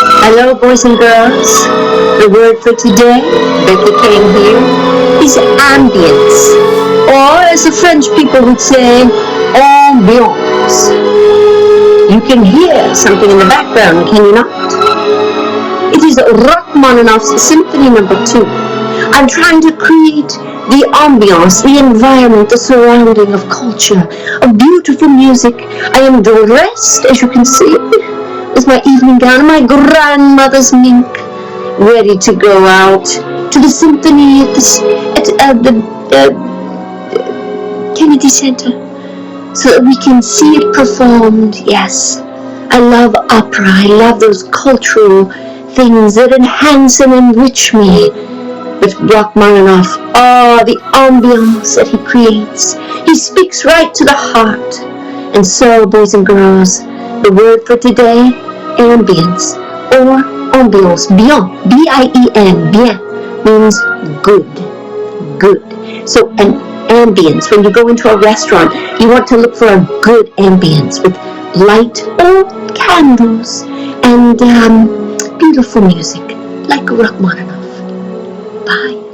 Hello, boys and girls. The word for today, Becky Kane here, is ambience, or as the French people would say, ambiance. You can hear something in the background, can you not? It is Rachmaninoff's Symphony No. 2. I'm trying to create the ambience, the environment, the surrounding of culture, of beautiful music. I am dressed, as you can see, with my evening gown and my grandmother's mink, ready to go out to the symphony at the Kennedy Center, so that we can see it performed. Yes, I love opera. I love those cultural things that enhance and enrich me. With Rachmaninoff, the ambience that he creates. He speaks right to the heart. And so, boys and girls, the word for today, ambience, or ambiance, bien, B-I-E-N, bien, means good, good. So an ambience, when you go into a restaurant, you want to look for a good ambience with light or candles and beautiful music, like Rachmaninoff. Bye.